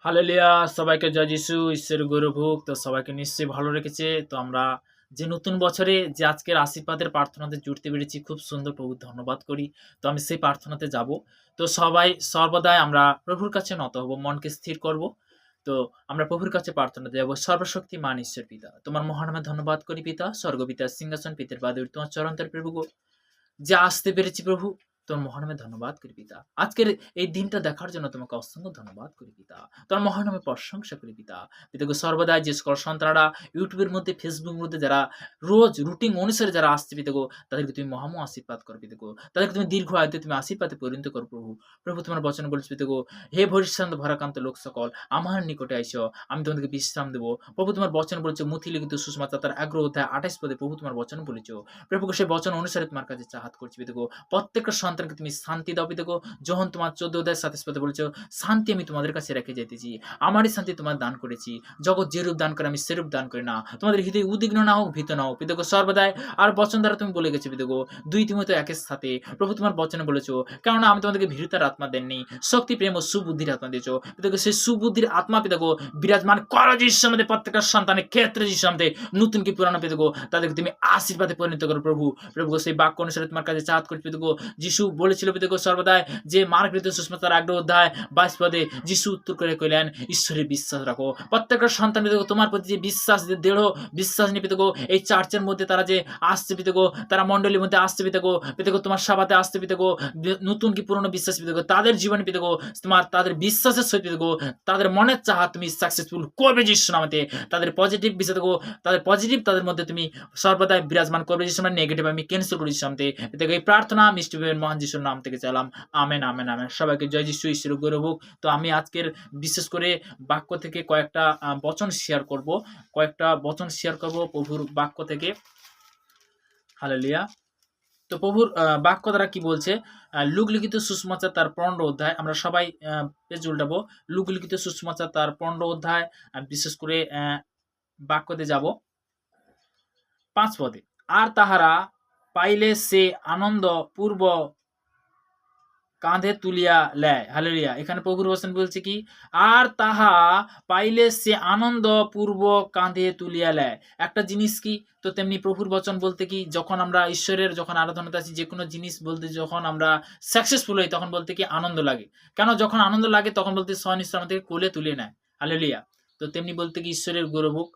Hallelujah! সবাইকে জয় যিশু। ঈশ্বরের গৌরব তো সবাইকে নিশ্চয়ই ভালো রেখেছে। তো আমরা যে নতুন বছরে যে আজকের আশীর্বাদের প্রার্থনাতে জুড়তে পেরেছি, খুব সুন্দর প্রভু ধন্যবাদ করি। তো আমি সেই প্রার্থনাতে যাব। তো সবাই সর্বদাই আমরা প্রভুর কাছে নত হব, মনকে স্থির করব। তো আমরা প্রভুর কাছে প্রার্থনা যাব। সর্বশক্তিমান ঈশ্বর পিতা, তোমার মহানামে ধন্যবাদ করি পিতা। স্বর্গপিতার সিংহাসন পিতের বাদে তোমার চরণের প্রভু গো, যে আসতে পেরেছি প্রভু, তোর মহানামে ধন্যবাদ করি পিতা। আজকের এই দিনটা দেখার জন্য তোমাকে অসংখ্য ধন্যবাদ করি পিতা। তোর মহানামে প্রশংসা করি পিতা। পিতাকে সর্বদাই যে সকল সন্তানরা ইউটিউবের মধ্যে, ফেসবুকের মধ্যে যারা রোজ রুটিন অনুসারে যারা আসছে পিতাগো, তাদেরকে তুমি মহামো আশীর্বাদ করো পিতাগো। তাদেরকে তুমি দীর্ঘ আয়ুতে তুমি আশীর্বাদে পরিণত করো প্রভু। প্রভু তোমার বচন বলছে পিতাগো, হে ভরিষ্যান্ত ভরাকান্ত লোক সকল আমার নিকটে আইসো, আমি তোমাদেরকে বিশ্রাম দেবো। প্রভু তোমার বচন বলেছে মুথি লিখিত সুষমাতা তার 11 অধ্যায় 28 পদে প্রভু তোমার বচন বলেছ। প্রভুকে সেই বচন অনুসারে তোমার কাছে চাহাত করছি পিতাগো। প্রত্যেকটা সন্তানকে তুমি শান্তি দাও পিতাগো। যখন তোমার 14 অধ্যায় 27 পদে বলেছ, শান্তি আমি তোমাদের কাছে রেখে যেতেছি, আমারই শান্তি তোমার দান করেছি। জগৎ যেরূপ দান করে আমি সেরূপ দান করি না। তোমাদের হৃদয় উদ্বিগ্ন না হোক, ভীত না হোক পিতাগো সর্বদাই। আর বচন দ্বারা তুমি বলে গেছো পিতাগো 2 তিমথিয় 1 এর সাথে প্রভু তোমার বচনে বলেছো, কেননা আমি তোমাদেরকে ভীরুতার আত্মা দেননি, শক্তি প্রেম ও সুবুদ্ধির আত্মা দিয়েছো পিতাগো। সেই সুবুদ্ধির আত্মা পিতাগো বিরাজমান করো যিশুর মধ্যে, প্রত্যেকটা সন্তানের ক্ষেত্রে যিশুর মধ্যে, নতুন কি পুরানো পিতাগো, তাদেরকে তুমি আশীর্বাদে পরিণত করো প্রভু। প্রভু সেই বাক্য অনুসারে তোমার কাছে চাহাত করছি পিতাগো। যিশু বলেছিল পিতাগো সর্বদাই যে মার্গরিত সুস্মিতার 11 অধ্যায় 22 পদে যিশু উত্তর করে কইলেন, ঈশ্বরে বিশ্বাস রাখো। প্রত্যেকটা সন্তান পিতাগো তোমার প্রতি যে বিশ্বাস, যে দৃঢ় বিশ্বাস নিয়ে পিতাগো এই চার্চের মধ্যে তারা যে আসছে পিতাগো, তারা মণ্ডলীর মধ্যে আসছে পিতাগো, পিতাগো তোমার সভাতে আসছে পিতাগো, নতুন কি পুরনো বিশ্বাস পিতাগো, তাদের জীবনে পিতাগো তোমার তাদের বিশ্বাসের সহিত পিতাগো তাদের মনের চাহা তুমি সাকসেসফুল করবে যিশু নামে। তাদের পজিটিভ বিষয় দেখো, তাদের পজিটিভ তাদের মধ্যে তুমি সর্বদাই বিরাজমান করবে যিশু নামে। নেগেটিভ আমি ক্যান্সেল করি যিশু নামে। পিতাগো এই প্রার্থনা মিষ্টি মহান যিশুর নাম থেকে চালাম। Amen, amen, amen. সবাইকে জয় যিশু, ঈশ্বর গৌরব হোক। তো আমি আজকের বিশেষ করে বাক্য থেকে কয়েকটা বচন শেয়ার করব, প্রভুর বাক্য থেকে। হালেলুয়া! তো প্রভুর বাক্য দ্বারা কি বলছে, লুক লিখিত সুসমাচার তার 15 অধ্যায়, আমরা সবাই পেজ উল্টাবো। লুক লিখিত সুসমাচার তার 15 অধ্যায়, বিশেষ করে বাক্যতে যাব 5 পদে। আর তাহারা পাইলে সে আনন্দ পূর্ব কাঁধে তুলিয়া লেয়। হালেলুয়া! এখানে প্রভুর বচন বলছে কি, আর তাহা পাইলে সে আনন্দ পূর্বক কাঁধে তুলিয়া লেয়। একটা জিনিস কি, তো তেমনি প্রভুর বচন বলতে কি, যখন আমরা ঈশ্বরের যখন আরাধনাতে আছি, যে কোনো জিনিস বলতে যখন আমরা সাকসেসফুল হই, তখন বলতে কি আনন্দ লাগে। কেন যখন আনন্দ লাগে তখন বলতে স্বয়ং ঈশ্বর আমাদেরকে কোলে তুলে নেয়। হালেলুয়া! তো তেমনি বলতে কি ঈশ্বরের গৌরব হোক।